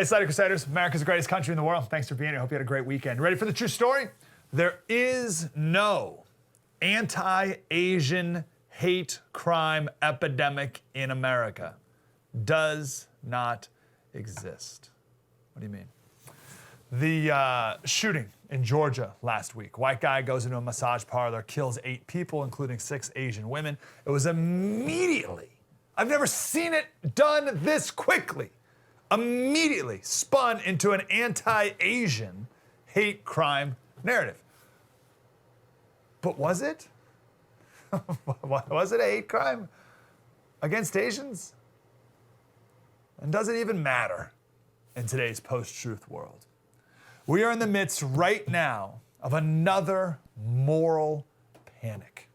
Hey, Slater Crusaders, America's the greatest country in the world. Thanks for being here. Hope you had a great weekend. Ready for the true story? There is no anti-Asian hate crime epidemic in America. Does not exist. What do you mean? The shooting in Georgia last week. White guy goes into a massage parlor, kills 8 people, including 6 Asian women. It was immediately, I've never seen it done this quickly, immediately spun into an anti-Asian hate crime narrative. But was it? Was it a hate crime against Asians? And does it even matter in today's post-truth world? We are in the midst right now of another moral panic.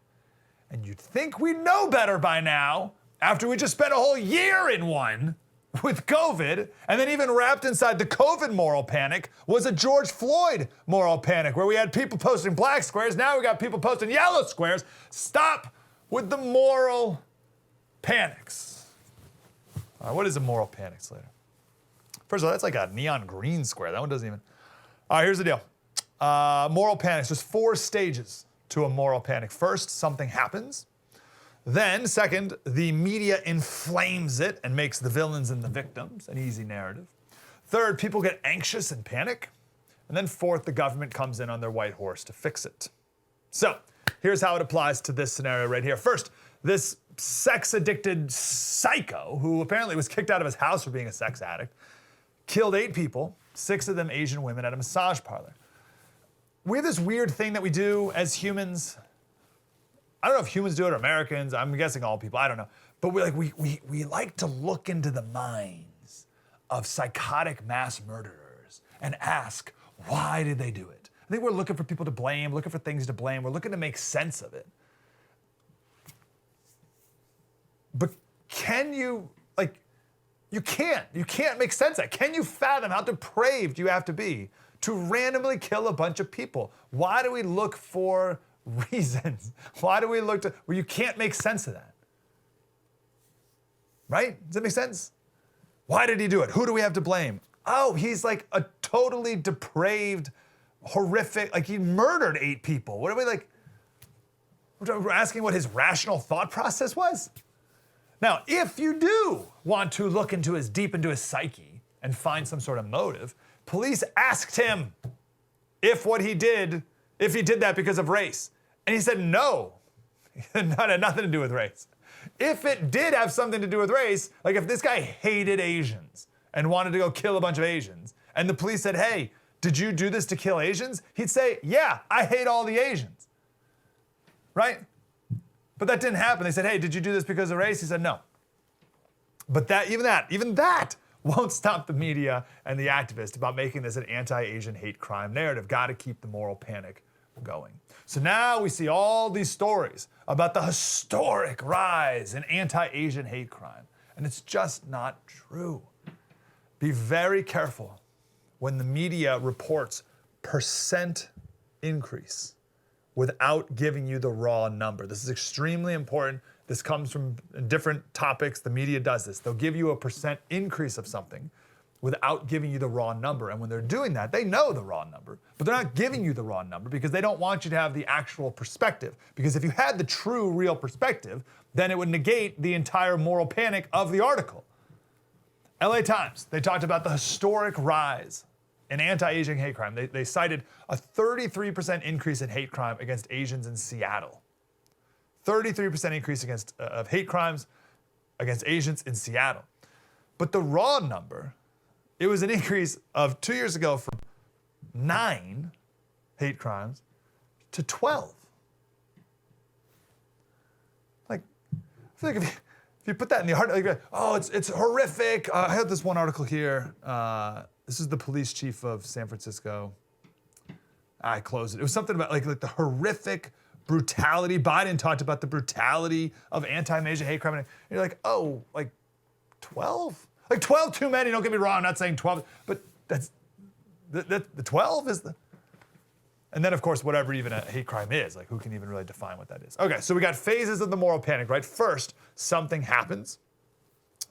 And you'd think we'd know better by now, after we just spent a whole year in one with COVID, and then even wrapped inside the COVID moral panic was a George Floyd moral panic, where we had people posting black squares, now we got people posting yellow squares. Stop with the moral panics. All right, what is a moral panic, Slater? First of all, that's like a neon green square. That one doesn't even... All right, here's the deal. Moral panics, there's 4 stages to a moral panic. First, something happens. Then, second, the media inflames it and makes the villains and the victims an easy narrative. Third, people get anxious and panic. And then fourth, the government comes in on their white horse to fix it. So, here's how it applies to this scenario right here. First, this sex-addicted psycho, who apparently was kicked out of his house for being a sex addict, killed 8 people, 6 of them Asian women, at a massage parlor. We have this weird thing that we do as humans. I don't know if humans do it or Americans. I'm guessing all people. I don't know. But we like to look into the minds of psychotic mass murderers and ask, why did they do it? I think we're looking for people to blame, looking for things to blame. We're looking to make sense of it. But can you, you can't make sense of that. Can you fathom how depraved you have to be to randomly kill a bunch of people? Why do we look for reasons? Why do we look to, well, you can't make sense of that? Right? Does that make sense? Why did he do it? Who do we have to blame? Oh, he's like a totally depraved, horrific, he murdered 8 people. What are we we're asking what his rational thought process was? Now, if you do want to look deep into his psyche and find some sort of motive, police asked him if he did that because of race. And he said no. It had nothing to do with race. If it did have something to do with race, if this guy hated Asians and wanted to go kill a bunch of Asians, and the police said, hey, did you do this to kill Asians? He'd say, yeah, I hate all the Asians. Right? But that didn't happen. They said, hey, did you do this because of race? He said, no. But even that won't stop the media and the activists about making this an anti-Asian hate crime narrative. Got to keep the moral panic going. So now we see all these stories about the historic rise in anti-Asian hate crime. And it's just not true. Be very careful when the media reports percent increase without giving you the raw number. This is extremely important. This comes from different topics. The media does this. They'll give you a percent increase of something without giving you the raw number. And when they're doing that, they know the raw number, but they're not giving you the raw number because they don't want you to have the actual perspective. Because if you had the true, real perspective, then it would negate the entire moral panic of the article. LA Times, they talked about the historic rise in anti-Asian hate crime. They cited a 33% increase in hate crime against Asians in Seattle. 33% increase of hate crimes against Asians in Seattle. But the raw number, it was an increase of 2 years ago from 9 hate crimes to 12. I feel like if you put that in the article, it's horrific. I have this one article here. This is the police chief of San Francisco. I closed it. It was something about the horrific brutality. Biden talked about the brutality of anti-Asian hate crime. And you're like, 12? 12 too many, don't get me wrong, I'm not saying 12, but that's, the 12 is the, and then of course, whatever even a hate crime is, who can even really define what that is? Okay, so we got phases of the moral panic, right? First, something happens.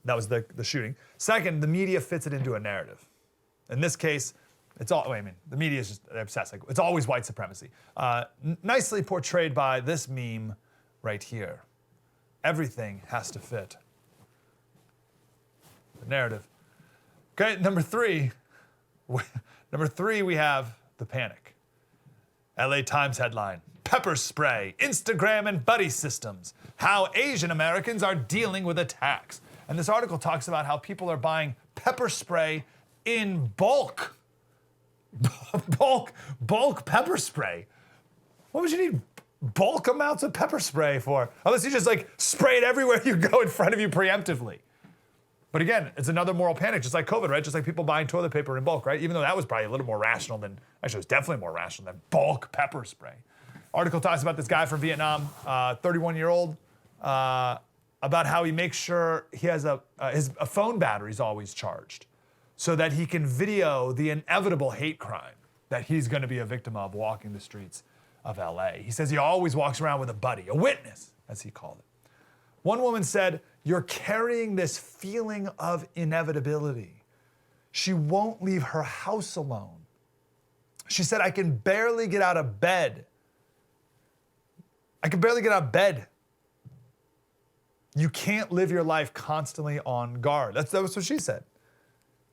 That was the shooting. Second, the media fits it into a narrative. In this case, it's all, I mean, the media is just obsessed. Like, it's always white supremacy. Nicely portrayed by this meme right here. Everything has to fit the narrative. Okay, number three, we have the panic. LA Times headline, pepper spray, Instagram and buddy systems, how Asian Americans are dealing with attacks. And this article talks about how people are buying pepper spray in bulk. bulk pepper spray. What would you need bulk amounts of pepper spray for? Unless you just like spray it everywhere you go in front of you preemptively. But again, it's another moral panic, just like COVID, right? Just like people buying toilet paper in bulk, right? Even though that was probably a little more rational than, actually it was definitely more rational than bulk pepper spray. Article talks about this guy from Vietnam, 31-year-old, about how he makes sure he has a phone battery is always charged so that he can video the inevitable hate crime that he's gonna be a victim of walking the streets of LA. He says he always walks around with a buddy, a witness, as he called it. One woman said, "You're carrying this feeling of inevitability. She won't leave her house alone." She said, "I can barely get out of bed. I can barely get out of bed." You can't live your life constantly on guard. That was what she said.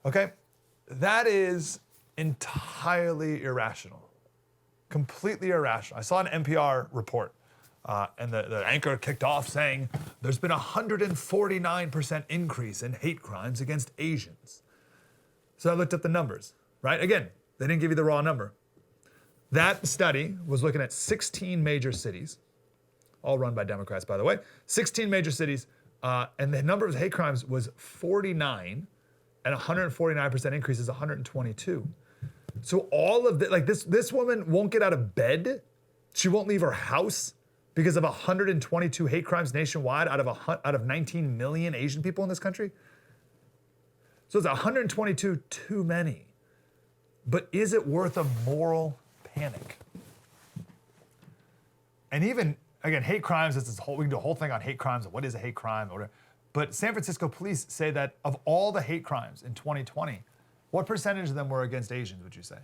Okay? That is entirely irrational. Completely irrational. I saw an NPR report, and the anchor kicked off saying there's been a 149% increase in hate crimes against Asians. So I looked up the numbers, right? Again, they didn't give you the raw number. That study was looking at 16 major cities, all run by Democrats, by the way. 16 major cities, and the number of hate crimes was 49, and 149% increase is 122. So all of like this woman won't get out of bed. She won't leave her house because of 122 hate crimes nationwide out of 19 million Asian people in this country. So it's 122 too many. But is it worth a moral panic? And even, again, hate crimes, we can do a whole thing on hate crimes, and what is a hate crime, or whatever. But San Francisco police say that of all the hate crimes in 2020, what percentage of them were against Asians, would you say?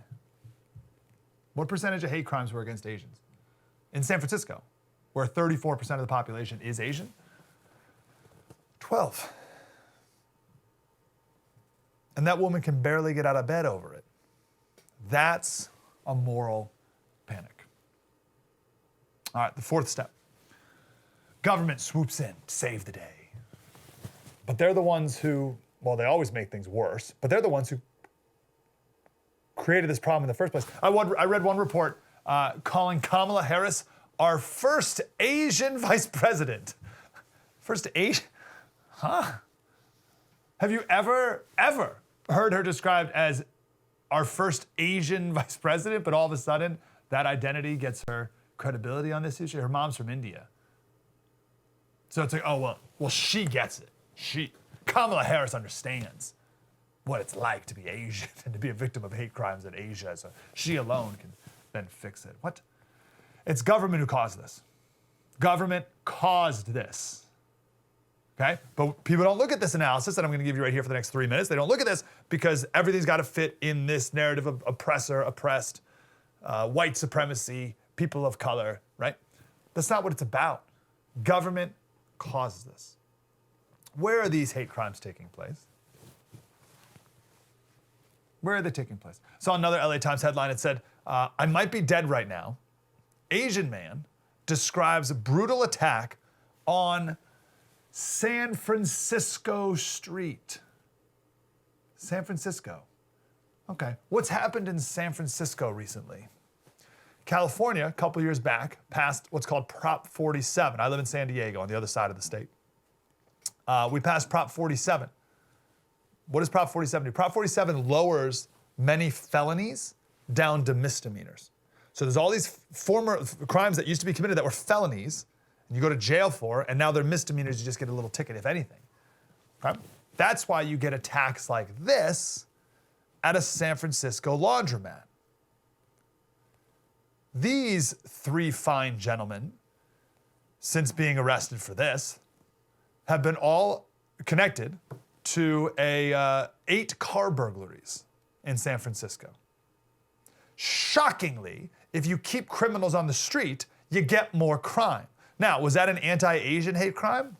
What percentage of hate crimes were against Asians? In San Francisco, where 34% of the population is Asian? 12. And that woman can barely get out of bed over it. That's a moral panic. All right, the fourth step. Government swoops in to save the day. But they're the ones who, well, they always make things worse, but they're the ones who created this problem in the first place. I read one report calling Kamala Harris our first Asian vice president. First Asian? Huh? Have you ever heard her described as our first Asian vice president, but all of a sudden that identity gets her credibility on this issue? Her mom's from India. So it's like, oh, well, she gets it. Kamala Harris understands what it's like to be Asian and to be a victim of hate crimes in Asia, so she alone can then fix it. What? It's government who caused this. Government caused this. Okay? But people don't look at this analysis that I'm going to give you right here for the next 3 minutes. They don't look at this because everything's got to fit in this narrative of oppressor, oppressed, white supremacy, people of color, right? That's not what it's about. Government causes this. Where are these hate crimes taking place? Where are they taking place? Saw another LA Times headline. It said, I might be dead right now. Asian man describes brutal attack on San Francisco street. San Francisco. Okay. What's happened in San Francisco recently? California, a couple years back, passed what's called Prop 47. I live in San Diego on the other side of the state. We passed Prop 47. What does Prop 47 do? Prop 47 lowers many felonies down to misdemeanors. So there's all these former crimes that used to be committed that were felonies, and you go to jail for, and now they're misdemeanors, you just get a little ticket, if anything. Okay? That's why you get attacks like this at a San Francisco laundromat. These three fine gentlemen, since being arrested for this, have been all connected to 8 car burglaries in San Francisco. Shockingly, if you keep criminals on the street, you get more crime. Now, was that an anti-Asian hate crime?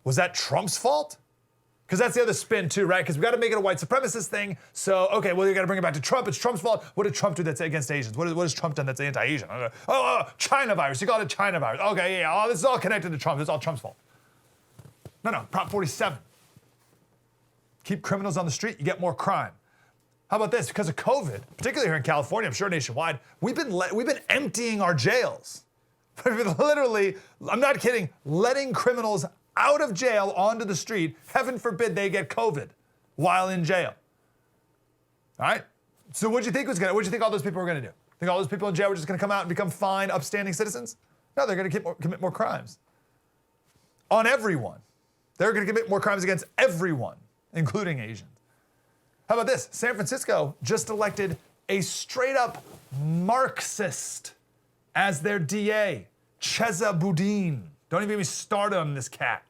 Was that Trump's fault? Because that's the other spin too, right? Because we got to make it a white supremacist thing. So, okay, well, you got to bring it back to Trump. It's Trump's fault. What did Trump do that's against Asians? What has Trump done that's anti-Asian? China virus. You call it China virus. Okay, yeah, this is all connected to Trump. It's all Trump's fault. No, Prop 47. Keep criminals on the street, you get more crime. How about this? Because of COVID, particularly here in California, I'm sure nationwide, we've been emptying our jails. Literally, I'm not kidding, letting criminals out of jail onto the street. Heaven forbid they get COVID while in jail. All right? So what'd you think all those people were gonna do? Think all those people in jail were just gonna come out and become fine, upstanding citizens? No, they're gonna commit more crimes. On everyone. They're gonna commit more crimes against everyone, including Asians. How about this? San Francisco just elected a straight up Marxist as their DA, Chesa Boudin. Don't even get me started on this cat.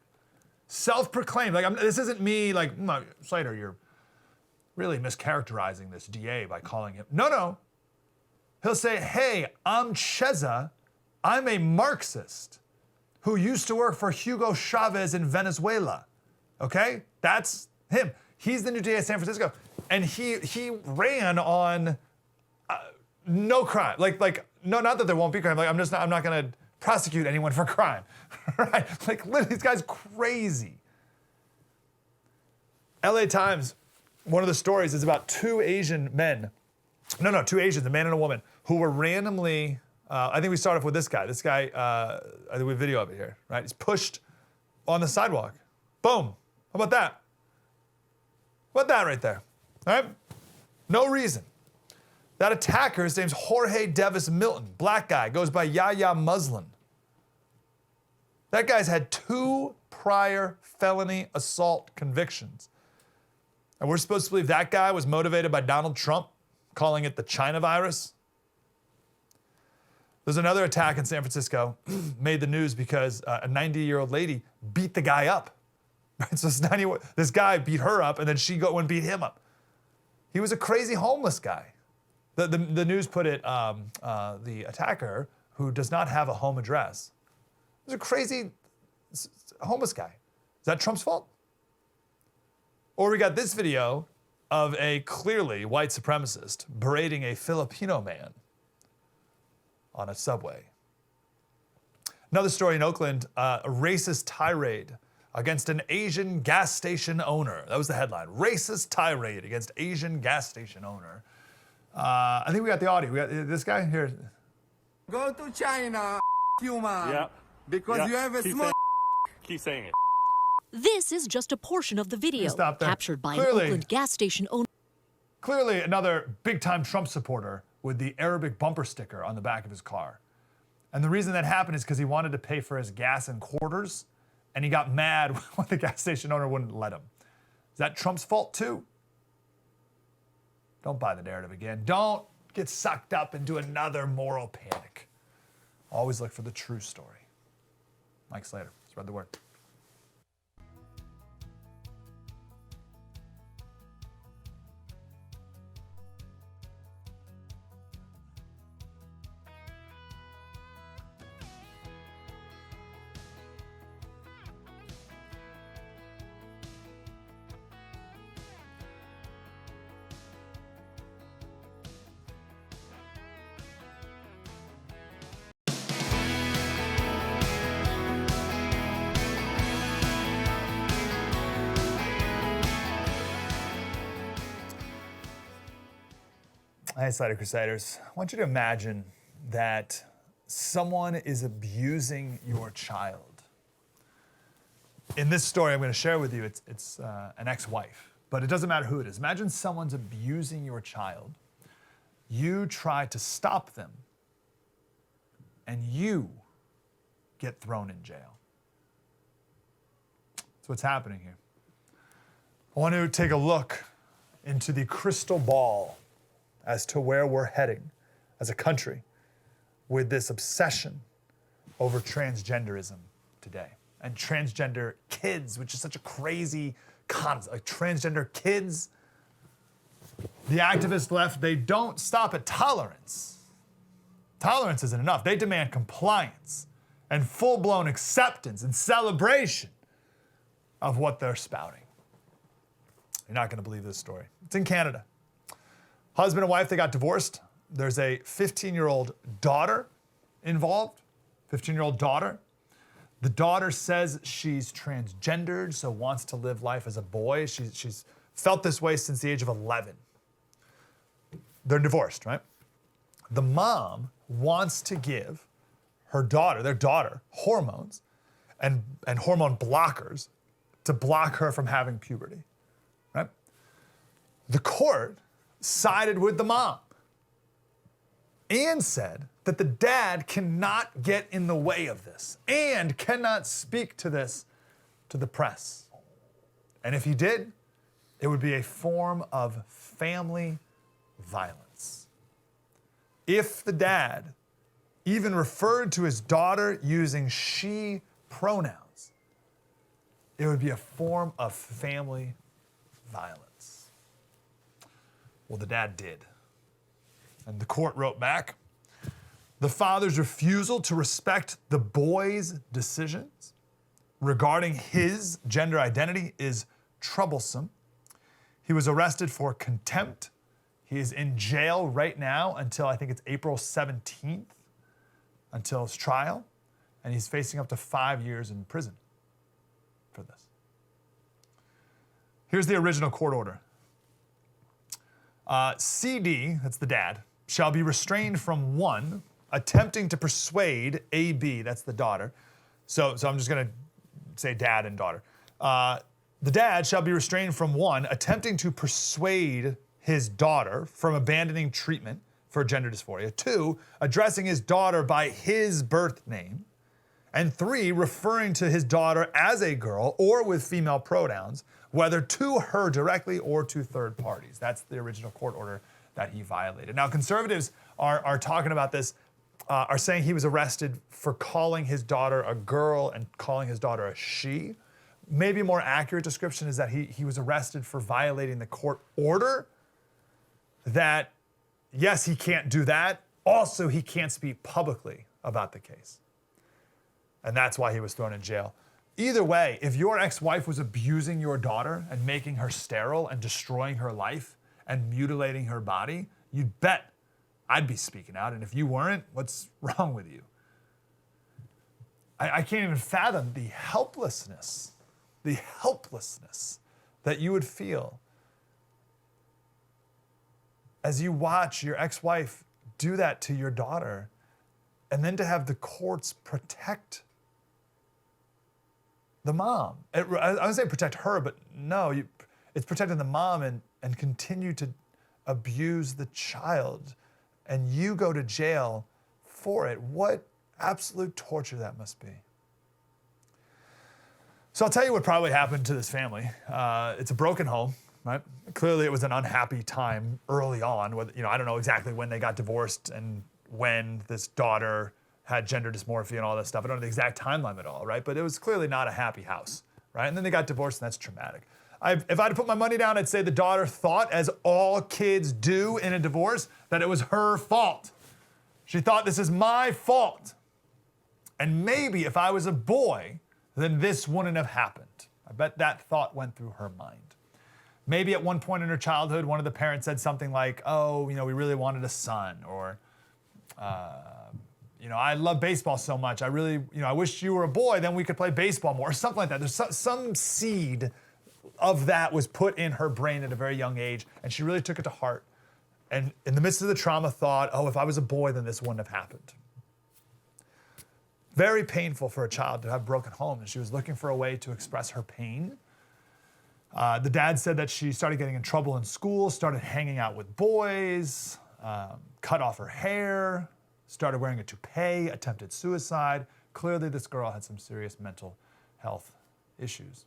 Self-proclaimed, this isn't me Slater, you're really mischaracterizing this DA by calling him. No. He'll say, hey, I'm Chesa, I'm a Marxist who used to work for Hugo Chavez in Venezuela. Okay? That's him. He's the new DA of San Francisco. And he ran on no crime. No, not that there won't be crime. I'm not gonna prosecute anyone for crime. Right? Literally, this guy's crazy. LA Times, one of the stories is about two Asians, a man and a woman, who were randomly, I think we start off with this guy. This guy, I think we have video of it here, right? He's pushed on the sidewalk. Boom. How about that? How about that right there? All right? No reason. That attacker, his name's Jorge Davis Milton, black guy, goes by Yahya Muslin. That guy's had 2 prior felony assault convictions. And we're supposed to believe that guy was motivated by Donald Trump, calling it the China virus. There's another attack in San Francisco, made the news because a 90-year-old lady beat the guy up. Right? So this guy beat her up, and then she went and beat him up. He was a crazy homeless guy. The news put it, the attacker, who does not have a home address, was a crazy homeless guy. Is that Trump's fault? Or we got this video of a clearly white supremacist berating a Filipino man on a subway. Another story in Oakland, a racist tirade against an Asian gas station owner. That was the headline. Racist tirade against Asian gas station owner. I think we got the audio. We got this guy here. Go to China, human. Yeah. Because you have a small. Keep saying it. This is just a portion of the video captured by an Oakland gas station owner. Clearly another big-time Trump supporter with the Arabic bumper sticker on the back of his car. And the reason that happened is because he wanted to pay for his gas in quarters, and he got mad when the gas station owner wouldn't let him. Is that Trump's fault too? Don't buy the narrative again. Don't get sucked up into another moral panic. Always look for the true story. Mike Slater, spread the word. Hey, Slater Crusaders. I want you to imagine that someone is abusing your child. In this story I'm going to share with you, it's an ex-wife, but it doesn't matter who it is. Imagine someone's abusing your child. You try to stop them, and you get thrown in jail. That's what's happening here. I want to take a look into the crystal ball as to where we're heading as a country with this obsession over transgenderism today. And transgender kids, which is such a crazy concept. Like transgender kids, The activist left, they don't stop at tolerance. Tolerance isn't enough. They demand compliance and full-blown acceptance and celebration of what they're spouting. You're not going to believe this story. It's in Canada. Husband and wife, they got divorced. There's a 15-year-old daughter involved, 15-year-old daughter. The daughter says she's transgendered, so wants to live life as a boy. She's felt this way since the age of 11. They're divorced, right? The mom wants to give her daughter, their daughter, hormones and hormone blockers to block her from having puberty, right? The court sided with the mom and said that the dad cannot get in the way of this and cannot speak to this to the press. And if he did, it would be a form of family violence. If the dad even referred to his daughter using she pronouns, it would be a form of family violence. Well, the dad did. And the court wrote back, the father's refusal to respect the boy's decisions regarding his gender identity is troublesome. He was arrested for contempt. He is in jail right now until I think it's April 17th, until his trial, and he's facing up to 5 years in prison for this. Here's the original court order. CD, that's the dad, shall be restrained from 1, attempting to persuade AB, that's the daughter. So I'm just gonna say dad and daughter. The dad shall be restrained from 1, attempting to persuade his daughter from abandoning treatment for gender dysphoria. 2, addressing his daughter by his birth name. And 3, referring to his daughter as a girl or with female pronouns, whether to her directly or to third parties. That's the original court order that he violated. Now, conservatives are talking about this, are saying he was arrested for calling his daughter a girl and calling his daughter a she. Maybe a more accurate description is that he was arrested for violating the court order that, yes, he can't do that. Also, he can't speak publicly about the case. And that's why he was thrown in jail. Either way, if your ex-wife was abusing your daughter and making her sterile and destroying her life and mutilating her body, you'd bet I'd be speaking out. And if you weren't, what's wrong with you? I can't even fathom the helplessness that you would feel as you watch your ex-wife do that to your daughter, and then to have the courts protect the mom. I would say protect her, but no, it's protecting the mom and continue to abuse the child, and you go to jail for it. What absolute torture that must be. So I'll tell you what probably happened to this family. It's a broken home, right? Clearly it was an unhappy time early on. I don't know exactly when they got divorced and when this daughter had gender dysmorphia and all that stuff. I don't know the exact timeline at all, right? But it was clearly not a happy house, right? And then they got divorced, and that's traumatic. If I had to put my money down, I'd say the daughter thought, as all kids do in a divorce, that it was her fault. She thought, this is my fault. And maybe if I was a boy, then this wouldn't have happened. I bet that thought went through her mind. Maybe at one point in her childhood, one of the parents said something like, oh, we really wanted a son, or, I love baseball so much. I really, I wish you were a boy, then we could play baseball more, or something like that. There's some seed of that was put in her brain at a very young age, and she really took it to heart. And in the midst of the trauma, thought, oh, if I was a boy, then this wouldn't have happened. Very painful for a child to have a broken home, and she was looking for a way to express her pain. The dad said that she started getting in trouble in school, started hanging out with boys, cut off her hair, started wearing a toupee, attempted suicide. Clearly, this girl had some serious mental health issues.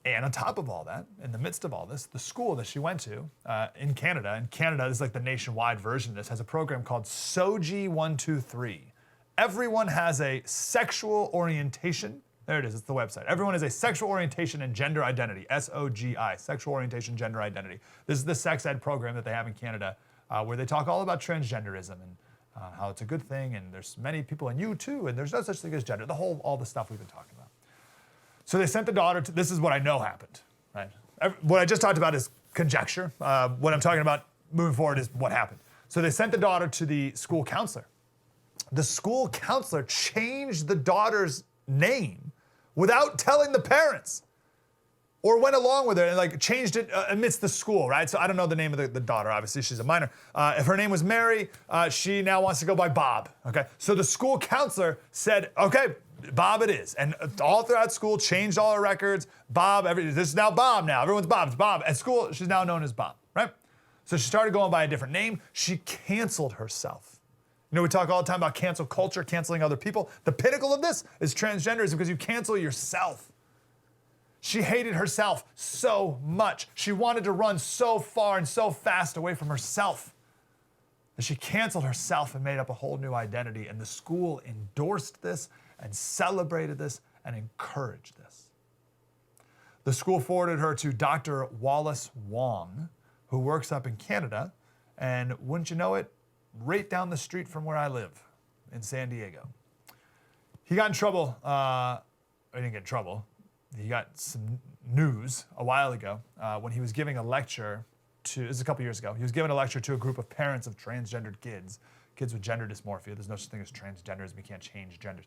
And on top of all that, in the midst of all this, the school that she went to in Canada, and Canada is like the nationwide version of this, has a program called SOGI 123. Everyone has a sexual orientation There it is. It's the website. Everyone is a sexual orientation and gender identity. SOGI. Sexual orientation, gender identity. This is the sex ed program that they have in Canada, where they talk all about transgenderism and how it's a good thing, and there's many people, and you too, and there's no such thing as gender. All the stuff we've been talking about. So they sent the daughter to. This is what I know happened. Right. What I just talked about is conjecture. What I'm talking about moving forward is what happened. So they sent the daughter to the school counselor. The school counselor changed the daughter's name without telling the parents, or went along with it and like changed it amidst the school, right? So I don't know the name of the daughter. Obviously, she's a minor. If her name was Mary, she now wants to go by Bob. Okay. So the school counselor said, "Okay, Bob it is," and all throughout school changed all her records. Bob. This is now Bob. Now everyone's Bob. It's Bob. At school, she's now known as Bob, right? So she started going by a different name. She canceled herself. You know, we talk all the time about cancel culture, canceling other people. The pinnacle of this is transgenderism because you cancel yourself. She hated herself so much. She wanted to run so far and so fast away from herself that she canceled herself and made up a whole new identity. And the school endorsed this and celebrated this and encouraged this. The school forwarded her to Dr. Wallace Wong, who works up in Canada, and wouldn't you know it, right down the street from where I live in San Diego. He got in trouble. He didn't get in trouble. He got some news a while ago when he was giving a lecture to, this is a couple years ago, he was giving a lecture to a group of parents of transgendered kids with gender dysmorphia. There's no such thing as transgenderism. You can't change genders.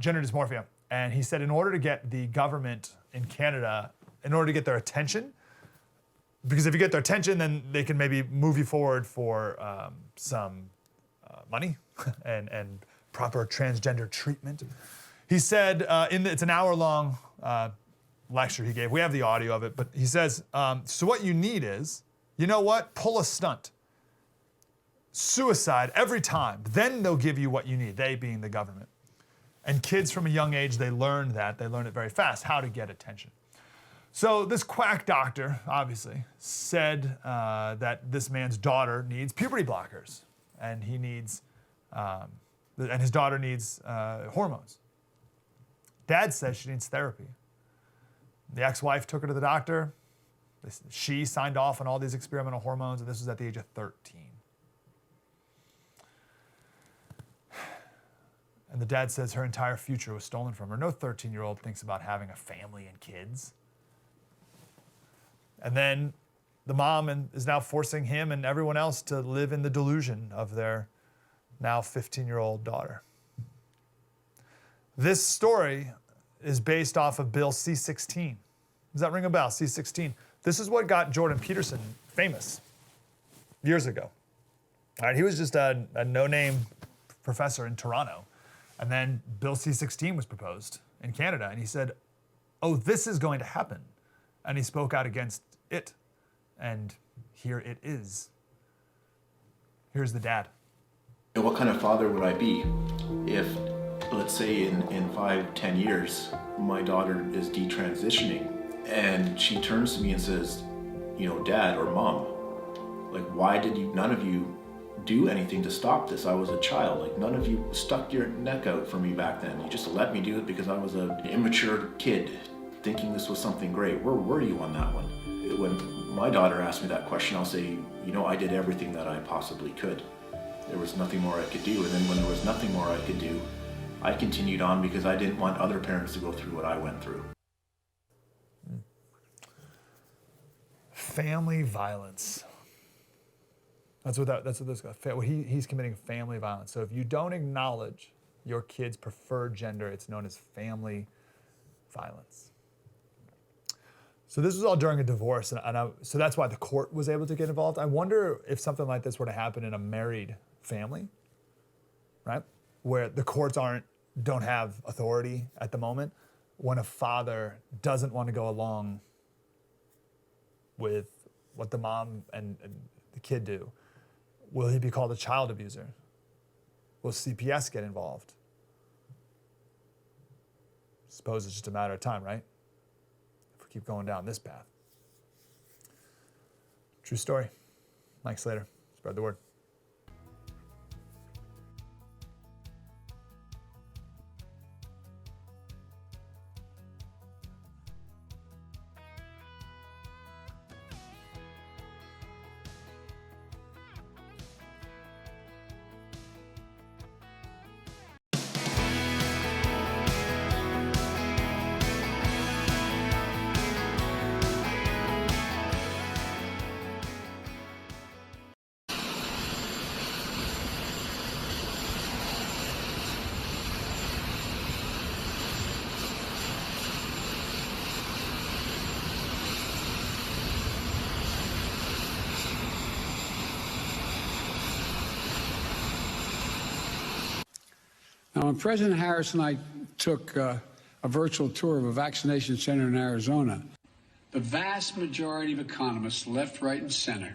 Gender dysmorphia. And he said in order to get the government in Canada, in order to get their attention, because if you get their attention, then they can maybe move you forward for some money and proper transgender treatment. He said, it's an hour-long lecture he gave. We have the audio of it, but he says, so what you need is, you know what? Pull a stunt. Suicide every time. Then they'll give you what you need, they being the government. And kids from a young age, they learn that. They learn it very fast, how to get attention. So this quack doctor, obviously, said that this man's daughter needs puberty blockers, and he needs, and his daughter needs hormones. Dad says she needs therapy. The ex-wife took her to the doctor. She signed off on all these experimental hormones, and this was at the age of 13. And the dad says her entire future was stolen from her. No 13-year-old thinks about having a family and kids. And then the mom is now forcing him and everyone else to live in the delusion of their now 15-year-old daughter. This story is based off of Bill C-16. Does that ring a bell? C-16. This is what got Jordan Peterson famous years ago. All right, he was just a no-name professor in Toronto. And then Bill C-16 was proposed in Canada. And he said, oh, this is going to happen. And he spoke out against it. And here it is. Here's the dad. What kind of father would I be if, let's say in 5-10 years, my daughter is detransitioning and she turns to me and says, you know, Dad or Mom, like, why did none of you do anything to stop this? I was a child. Like, none of you stuck your neck out for me back then. You just let me do it because I was an immature kid thinking this was something great. Where were you on that one? When my daughter asked me that question, I'll say, you know, I did everything that I possibly could. There was nothing more I could do. And then when there was nothing more I could do, I continued on because I didn't want other parents to go through what I went through. Family violence. That's what this guy, he's committing family violence. So if you don't acknowledge your kid's preferred gender, it's known as family violence. So this was all during a divorce, so that's why the court was able to get involved. I wonder if something like this were to happen in a married family, right? Where the courts don't have authority at the moment, when a father doesn't want to go along with what the mom and the kid do. Will he be called a child abuser? Will CPS get involved? Suppose it's just a matter of time, right? If we keep going down this path. True story. Mike Slater, spread the word. Now, when President Harris and I took a virtual tour of a vaccination center in Arizona, the vast majority of economists, left, right, and center,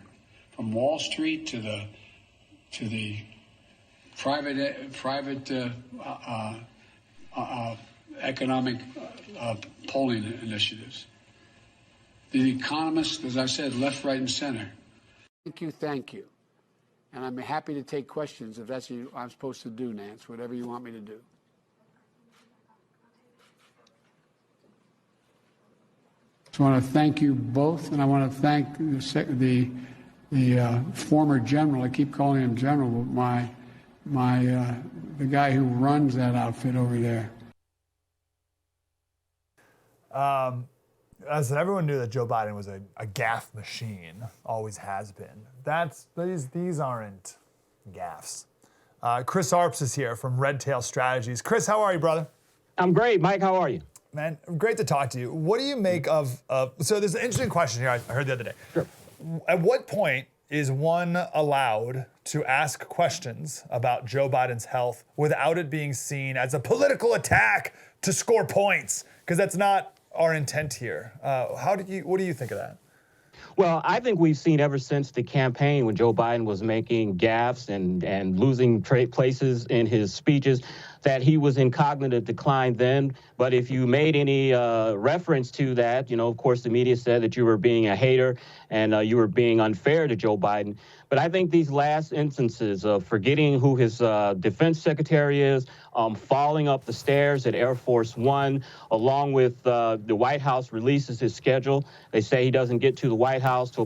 from Wall Street to the private economic polling initiatives, the economists, as I said, left, right, and center. Thank you. And I'm happy to take questions if that's what I'm supposed to do, Nance, whatever you want me to do. So I want to thank you both, and I want to thank the former general. I keep calling him general, but the guy who runs that outfit over there. As everyone knew that Joe Biden was a gaffe machine, always has been. These aren't gaffes. Chris ARPS is here from Red Tail Strategies. Chris, how are you, brother? I'm great, Mike. How are you? Man, great to talk to you. What do you make of so there's an interesting question here I heard the other day. Sure. At what point is one allowed to ask questions about Joe Biden's health without it being seen as a political attack to score points? Because that's not our intent here. What do you think of that? Well, I think we've seen ever since the campaign when Joe Biden was making gaffes and losing places in his speeches that he was in cognitive decline then. But if you made any reference to that, of course, the media said that you were being a hater and you were being unfair to Joe Biden. But I think these last instances of forgetting who his defense secretary is, falling up the stairs at Air Force One, along with the White House releases his schedule. They say he doesn't get to the White House to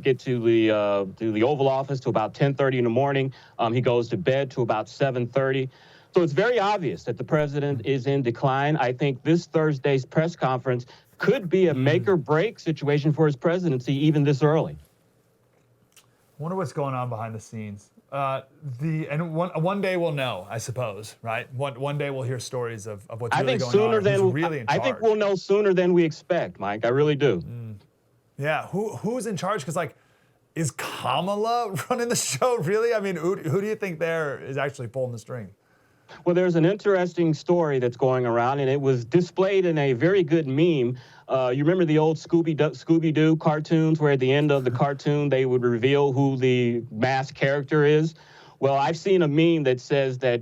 get to the Oval Office to about 10:30 in the morning. He goes to bed to about 7:30. So it's very obvious that the president is in decline. I think this Thursday's press conference could be a make or break situation for his presidency even this early. I wonder what's going on behind the scenes. One day we'll know, I suppose, right? One day we'll hear stories of what's really going on. I think we'll know sooner than we expect, Mike. I really do. Yeah, who's in charge? Because is Kamala running the show? Really? I mean, who do you think there is actually pulling the string? Well, there's an interesting story that's going around, and it was displayed in a very good meme. You remember the old Scooby-Doo cartoons where at the end of the cartoon they would reveal who the masked character is? Well, I've seen a meme that says that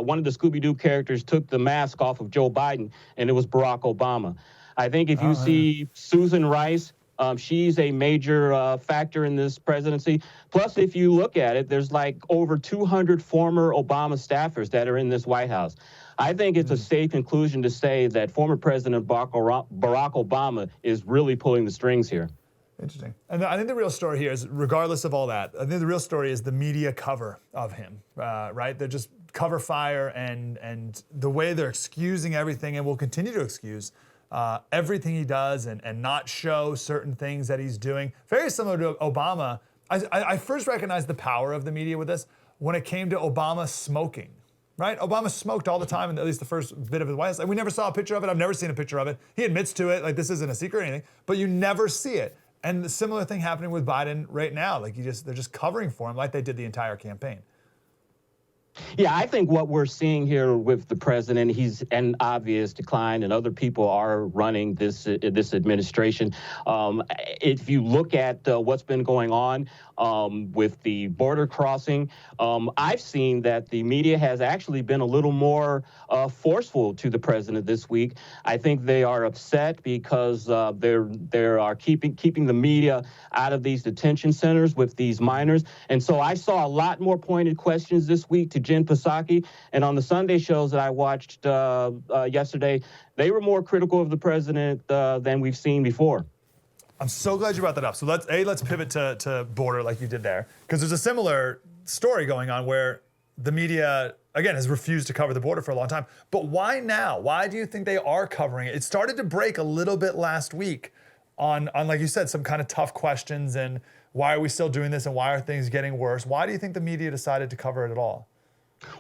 one of the Scooby-Doo characters took the mask off of Joe Biden, and it was Barack Obama. I think if you see Susan Rice, she's a major factor in this presidency. Plus, if you look at it, there's over 200 former Obama staffers that are in this White House. I think it's a safe conclusion to say that former President Barack Obama is really pulling the strings here. Interesting. And I think the real story here is, regardless of all that, I think the real story is the media cover of him, right? They're just cover fire and the way they're excusing everything and will continue to excuse everything he does and not show certain things that he's doing. Very similar to Obama. I first recognized the power of the media with this when it came to Obama smoking, right? Obama smoked all the time, in at least the first bit of his White House. We never saw a picture of it. I've never seen a picture of it. He admits to it, this isn't a secret or anything, but you never see it. And the similar thing happening with Biden right now. They're just covering for him like they did the entire campaign. Yeah, I think what we're seeing here with the president, he's an obvious decline, and other people are running this administration. If you look at what's been going on with the border crossing, I've seen that the media has actually been a little more forceful to the president this week. I think they are upset because they are keeping the media out of these detention centers with these minors. And so I saw a lot more pointed questions this week to Jen Psaki, and on the Sunday shows that I watched yesterday, they were more critical of the president than we've seen before. I'm so glad you brought that up. So let's pivot to border like you did there, because there's a similar story going on where the media, again, has refused to cover the border for a long time. But why now? Why do you think they are covering it? It started to break a little bit last week on like you said, some kind of tough questions and why are we still doing this and why are things getting worse? Why do you think the media decided to cover it at all?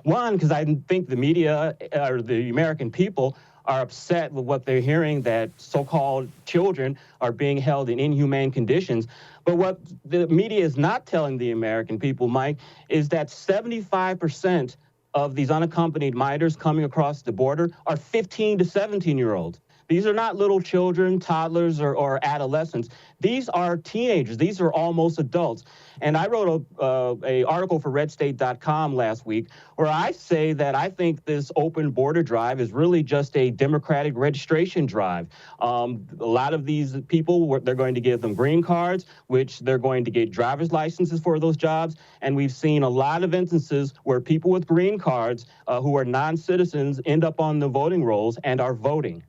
One, because I think the media or the American people are upset with what they're hearing, that so-called children are being held in inhumane conditions. But what the media is not telling the American people, Mike, is that 75% of these unaccompanied minors coming across the border are 15 to 17-year-olds. These are not little children, toddlers, or adolescents. These are teenagers. These are almost adults. And I wrote a article for redstate.com last week where I say that I think this open border drive is really just a Democratic registration drive. A lot of these people, they're going to give them green cards, which they're going to get driver's licenses for those jobs. And we've seen a lot of instances where people with green cards who are non-citizens end up on the voting rolls and are voting.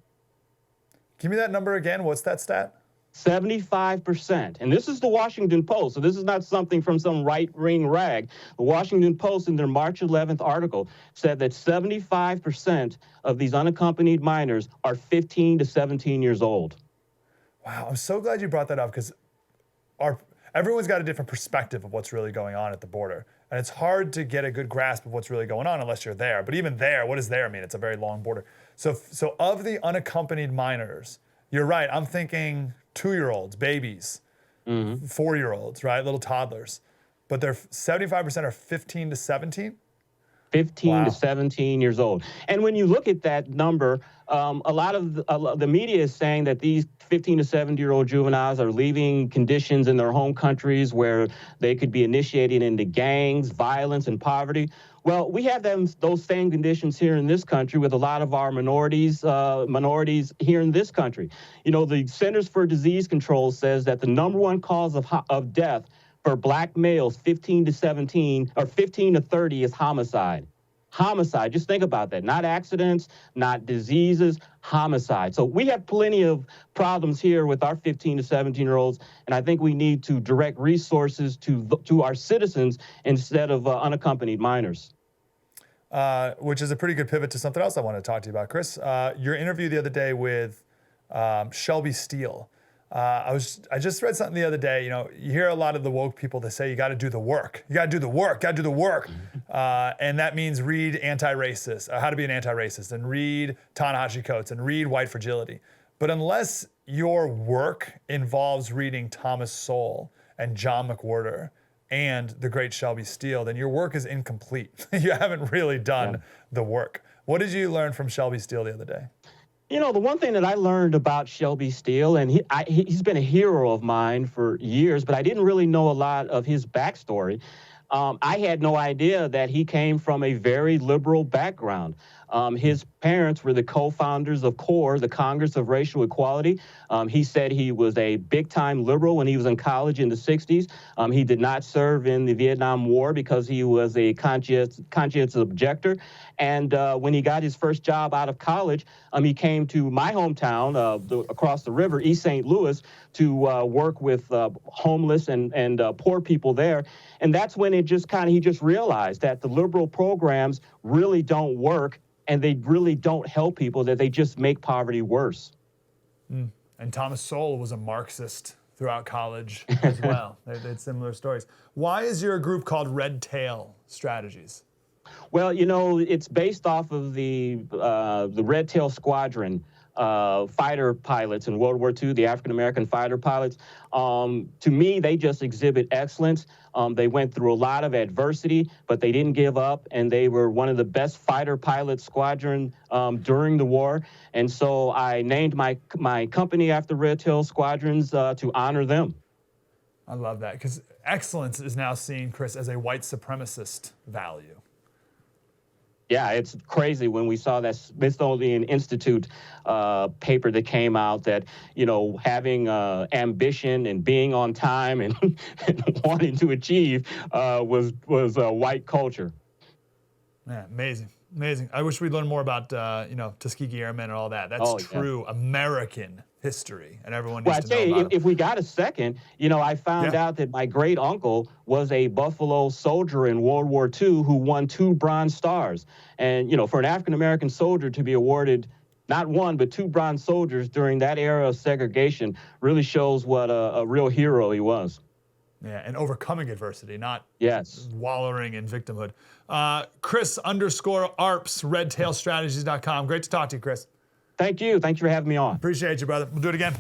Give me that number again. What's that stat? 75%. And this is the Washington Post, so this is not something from some right-wing rag. The Washington Post, in their March 11th article, said that 75% of these unaccompanied minors are 15 to 17 years old. Wow, I'm so glad you brought that up because everyone's got a different perspective of what's really going on at the border. And it's hard to get a good grasp of what's really going on unless you're there. But even there, what does there mean? It's a very long border. So of the unaccompanied minors, you're right, I'm thinking 2-year-olds, babies, 4-year-olds, right? Little toddlers. But they're 75% are 15 to 17? 15 to 17 years old. And when you look at that number, a lot of the media is saying that these 15 to 17-year-old juveniles are leaving conditions in their home countries where they could be initiated into gangs, violence, and poverty. Well, we have those same conditions here in this country with a lot of our minorities here in this country. You know, the Centers for Disease Control says that the #1 cause of death for black males 15 to 17 or 15 to 30 is homicide. Homicide, just think about that. Not accidents, not diseases, homicide. So we have plenty of problems here with our 15 to 17-year-olds, and I think we need to direct resources to our citizens instead of unaccompanied minors. Which is a pretty good pivot to something else I want to talk to you about, Chris. Your interview the other day with Shelby Steel. I just read something the other day. You know, you hear a lot of the woke people that say you got to do the work. You got to do the work. Got to do the work, and that means read Anti-Racist, How to Be an Anti-Racist, and read Ta-Nehisi Coates, and read White Fragility. But unless your work involves reading Thomas Sowell and John McWhorter and the great Shelby Steel, then your work is incomplete. You haven't really done the work. What did you learn from Shelby Steel the other day? You know, the one thing that I learned about Shelby Steel, and he's been a hero of mine for years, but I didn't really know a lot of his backstory. I had no idea that he came from a very liberal background. His parents were the co-founders of CORE, the Congress of Racial Equality. He said he was a big-time liberal when he was in college in the 60s. He did not serve in the Vietnam War because he was a conscientious objector. And when he got his first job out of college, he came to my hometown across the river, East St. Louis, to work with homeless and poor people there. And that's when he just realized that the liberal programs really don't work and they really don't help people, that they just make poverty worse. And Thomas Sowell was a Marxist throughout college as well. They had similar stories. Why is your group called Red Tail Strategies? Well, you know, it's based off of the Red Tail Squadron fighter pilots in World War II, the African-American fighter pilots. To me, they just exhibit excellence. They went through a lot of adversity, but they didn't give up, and they were one of the best fighter pilot squadron during the war. And so I named my company after Red Tail Squadrons to honor them. I love that, because excellence is now seen, Chris, as a white supremacist value. Yeah, it's crazy when we saw that Smithsonian Institute paper that came out that, you know, having ambition and being on time and wanting to achieve was a white culture. Yeah, amazing, amazing. I wish we'd learn more about, Tuskegee Airmen and all that. That's true American history, and everyone needs to know about it. If we got a second, you know, I found out that my great uncle was a Buffalo soldier in World War II who won 2 Bronze Stars. And, you know, for an African-American soldier to be awarded not 1, but 2 bronze soldiers during that era of segregation really shows what a real hero he was. Yeah, and overcoming adversity, not wallowing in victimhood. Chris_ARPS, redtailstrategies.com. Great to talk to you, Chris. Thank you. Thanks for having me on. Appreciate you, brother. We'll do it again.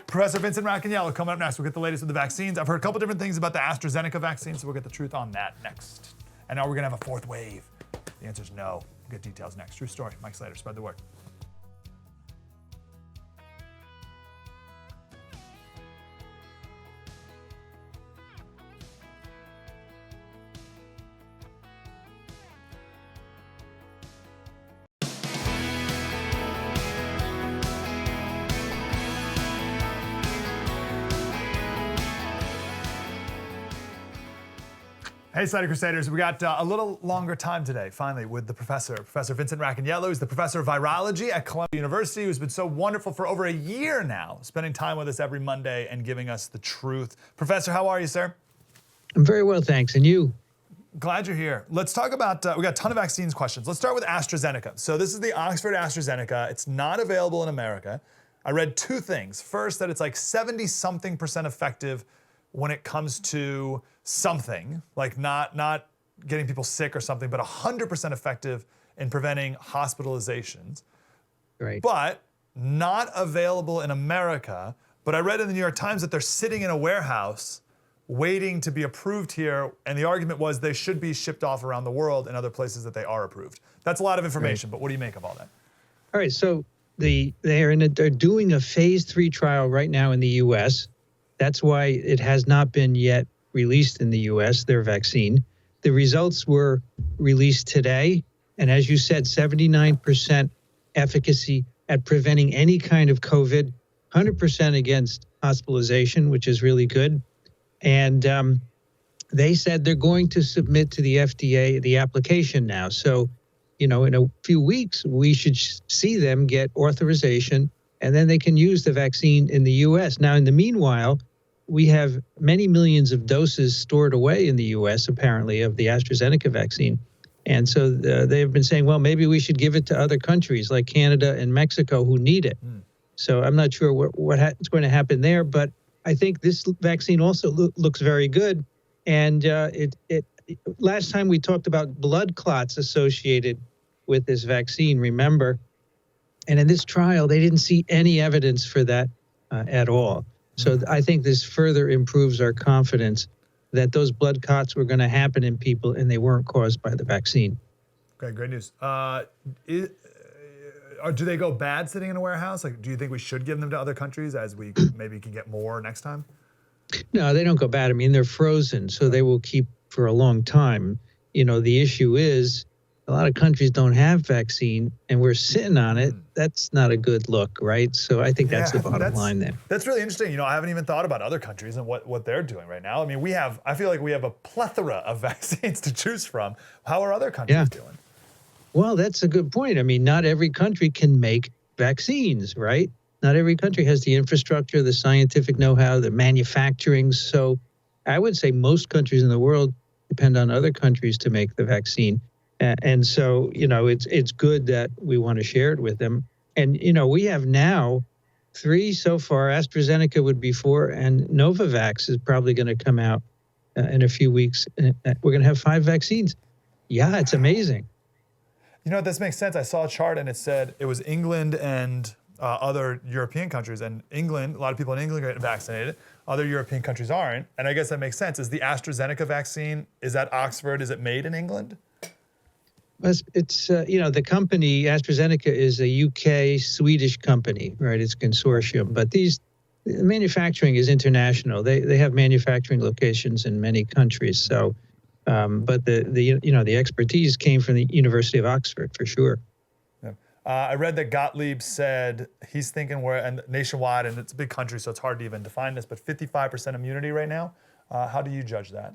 Professor Vincent Racaniello coming up next. We'll get the latest with the vaccines. I've heard a couple different things about the AstraZeneca vaccine, so we'll get the truth on that next. And now we're going to have a 4th wave. The answer is no. We'll get details next. True story. Mike Slater, spread the word. Hey, Slater Crusaders. We got a little longer time today, finally, with the professor, Professor Vincent Racaniello. He's the professor of virology at Columbia University, who's been so wonderful for over a year now, spending time with us every Monday and giving us the truth. Professor, how are you, sir? I'm very well, thanks. And you? Glad you're here. Let's talk about, we got a ton of vaccines questions. Let's start with AstraZeneca. So this is the Oxford AstraZeneca. It's not available in America. I read two things. First, that it's like 70-something% effective when it comes to something, like not getting people sick or something, but 100% effective in preventing hospitalizations. Right. But not available in America. But I read in the New York Times that they're sitting in a warehouse waiting to be approved here, and the argument was they should be shipped off around the world in other places that they are approved. That's a lot of information, but what do you make of all that? All right, so they're doing a phase 3 trial right now in the U.S. That's why it has not been yet released in the U.S., their vaccine. The results were released today, and as you said, 79% efficacy at preventing any kind of COVID, 100% against hospitalization, which is really good. And they said they're going to submit to the FDA the application now. So, in a few weeks, we should see them get authorization, and then they can use the vaccine in the U.S. Now, in the meanwhile, we have many millions of doses stored away in the U.S., apparently, of the AstraZeneca vaccine. And so they've been saying, well, maybe we should give it to other countries like Canada and Mexico who need it. So I'm not sure what's going to happen there, but I think this vaccine also looks very good. And last time we talked about blood clots associated with this vaccine, remember? And in this trial, they didn't see any evidence for that at all. So I think this further improves our confidence that those blood clots were going to happen in people and they weren't caused by the vaccine. Okay, great news. Do they go bad sitting in a warehouse? Like, do you think we should give them to other countries as we maybe can get more next time? No, they don't go bad. I mean, they're frozen, so they will keep for a long time. The issue is a lot of countries don't have vaccine, and we're sitting on it. That's not a good look, right? So I think that's the bottom line there. That's really interesting. I haven't even thought about other countries and what they're doing right now. I mean, I feel like we have a plethora of vaccines to choose from. How are other countries doing? Well, that's a good point. I mean, not every country can make vaccines, right? Not every country has the infrastructure, the scientific know-how, the manufacturing. So I would say most countries in the world depend on other countries to make the vaccine. And so, it's good that we want to share it with them. And, we have now 3 so far. AstraZeneca would be 4, and Novavax is probably going to come out in a few weeks. We're going to have 5 vaccines. Yeah, it's amazing. This makes sense. I saw a chart and it said it was England and other European countries. And England, a lot of people in England get vaccinated. Other European countries aren't. And I guess that makes sense. Is the AstraZeneca vaccine, is that Oxford? Is it made in England? It's the company, AstraZeneca, is a UK-Swedish company, right? It's a consortium. But the manufacturing is international. They have manufacturing locations in many countries. So, but the expertise came from the University of Oxford, for sure. Yeah. I read that Gottlieb said he's thinking and nationwide, and it's a big country, so it's hard to even define this, but 55% immunity right now. How do you judge that?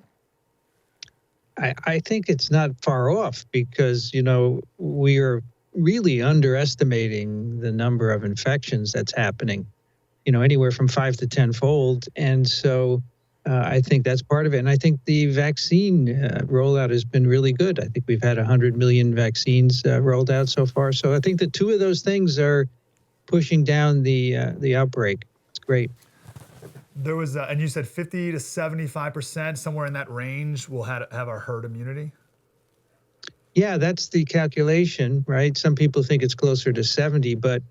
I think it's not far off because, we are really underestimating the number of infections that's happening, anywhere from 5 to 10-fold. And so I think that's part of it. And I think the vaccine rollout has been really good. I think we've had 100 million vaccines rolled out so far. So I think the two of those things are pushing down the outbreak. It's great. There was, and you said 50 to 75%, somewhere in that range, will have our herd immunity? Yeah, that's the calculation, right? Some people think it's closer to 70, but,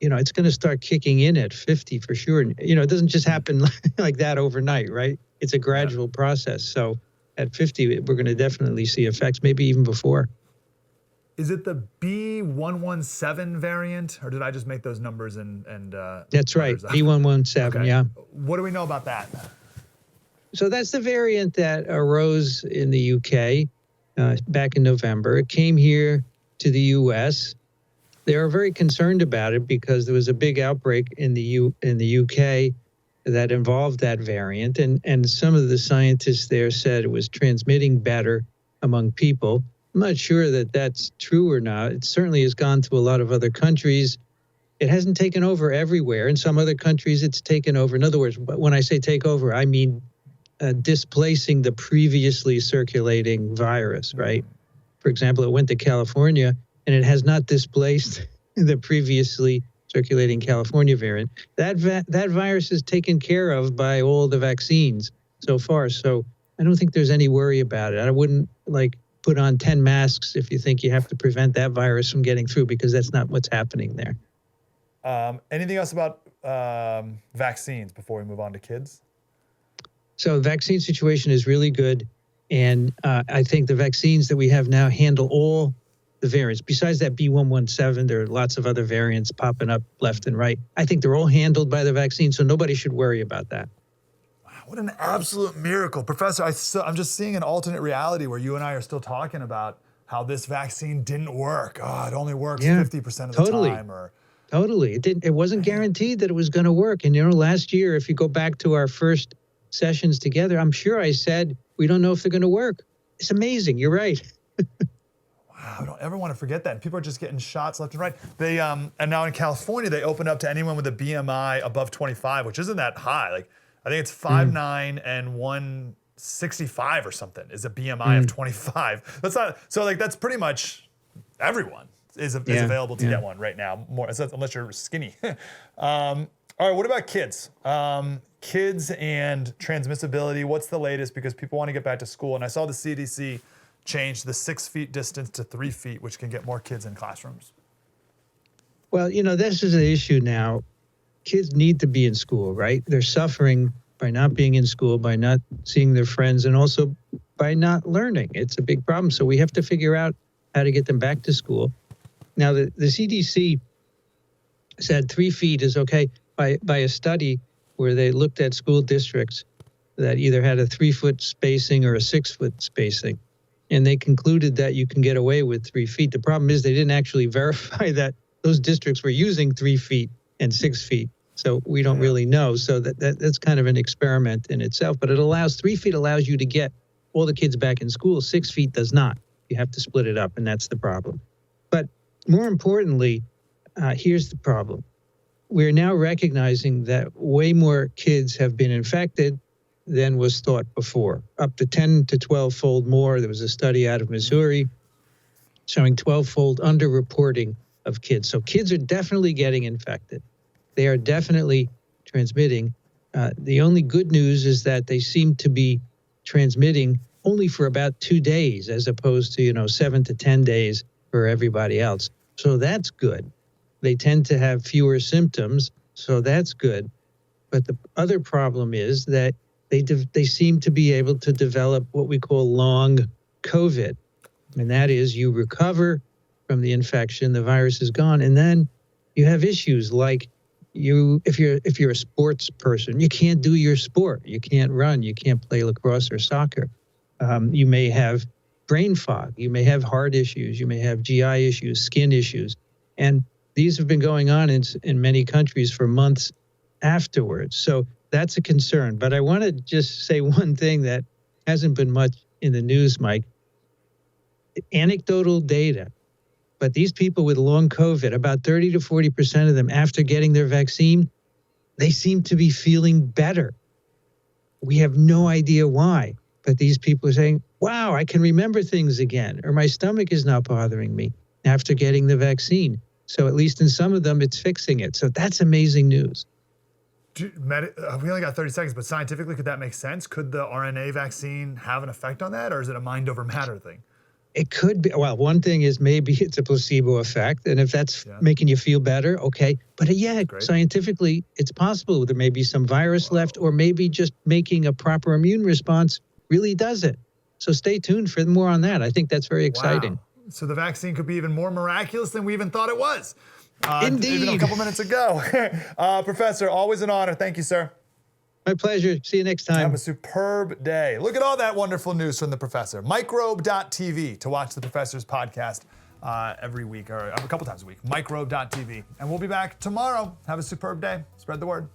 it's going to start kicking in at 50 for sure. And, it doesn't just happen like that overnight, right? It's a gradual process. So at 50, we're going to definitely see effects, maybe even before. Is it the B117 variant, or did I just make those numbers and That's right, B117, okay. yeah. What do we know about that? So that's the variant that arose in the UK back in November. It came here to the US. They are very concerned about it because there was a big outbreak in the UK that involved that variant, and some of the scientists there said it was transmitting better among people. I'm not sure that that's true or not. It certainly has gone to a lot of other countries. It hasn't taken over everywhere. In some other countries, it's taken over. In other words, when I say take over, I mean displacing the previously circulating virus, right? For example, it went to California, and it has not displaced the previously circulating California variant. That virus is taken care of by all the vaccines so far. So I don't think there's any worry about it. I wouldn't put on 10 masks if you think you have to prevent that virus from getting through, because that's not what's happening there. Anything else about vaccines before we move on to kids? So the vaccine situation is really good. And I think the vaccines that we have now handle all the variants. Besides that B117, there are lots of other variants popping up left and right. I think they're all handled by the vaccine, so nobody should worry about that. What an absolute miracle. Professor, I'm just seeing an alternate reality where you and I are still talking about how this vaccine didn't work. Oh, it only works 50% of the time. Totally. It wasn't guaranteed that it was going to work. And, last year, if you go back to our first sessions together, I'm sure I said, we don't know if they're going to work. It's amazing. You're right. Wow, I don't ever want to forget that. And people are just getting shots left and right. They and now in California, they opened up to anyone with a BMI above 25, which isn't that high. I think it's 5'9" and 165 or something is a BMI of 25. That's not so. That's pretty much everyone is available to get one right now. More unless you're skinny. All right, what about kids? Kids and transmissibility. What's the latest? Because people want to get back to school, and I saw the CDC change the 6 feet distance to 3 feet, which can get more kids in classrooms. Well, this is an issue now. Kids need to be in school, right? They're suffering by not being in school, by not seeing their friends, and also by not learning. It's a big problem. So we have to figure out how to get them back to school. Now, the CDC said 3 feet is okay by a study where they looked at school districts that either had a 3-foot spacing or a 6-foot spacing. And they concluded that you can get away with 3 feet. The problem is they didn't actually verify that those districts were using 3 feet and 6 feet. So we don't really know. So that's kind of an experiment in itself. But 3 feet allows you to get all the kids back in school. 6 feet does not. You have to split it up, and that's the problem. But more importantly, here's the problem. We're now recognizing that way more kids have been infected than was thought before, up to 10 to 12-fold more. There was a study out of Missouri showing 12-fold underreporting of kids. So kids are definitely getting infected. They are definitely transmitting. The only good news is that they seem to be transmitting only for about 2 days, as opposed to, 7 to 10 days for everybody else. So that's good. They tend to have fewer symptoms, so that's good. But the other problem is that they seem to be able to develop what we call long COVID. And that is you recover from the infection, the virus is gone, and then you have issues like if you're a sports person, you can't do your sport. You can't run, you can't play lacrosse or soccer. You may have brain fog, you may have heart issues, you may have GI issues, skin issues. And these have been going on in many countries for months afterwards. So that's a concern. But I want to just say one thing that hasn't been much in the news, Mike. Anecdotal data. But these people with long COVID, about 30 to 40% of them, after getting their vaccine, they seem to be feeling better. We have no idea why. But these people are saying, wow, I can remember things again, or my stomach is not bothering me after getting the So at least in some of them, it's fixing it. So that's amazing news. We only got 30 seconds, but scientifically, could that make sense? Could the RNA vaccine have an effect on that, or is it a mind over matter thing? It could be. Well, one thing is maybe it's a placebo effect, and if that's making you feel better, okay. But scientifically, it's possible there may be some virus left, or maybe just making a proper immune response really does it. So stay tuned for more on that. I think that's very exciting. So the vaccine could be even more miraculous than we even thought it was. Indeed. Even a couple minutes ago. Professor, always an honor. Thank you, sir. My pleasure. See you next time. Have a superb day. Look at all that wonderful news from the professor. Microbe.tv to watch the professor's podcast every week, or a couple times a week. Microbe.tv. And we'll be back tomorrow. Have a superb day. Spread the word.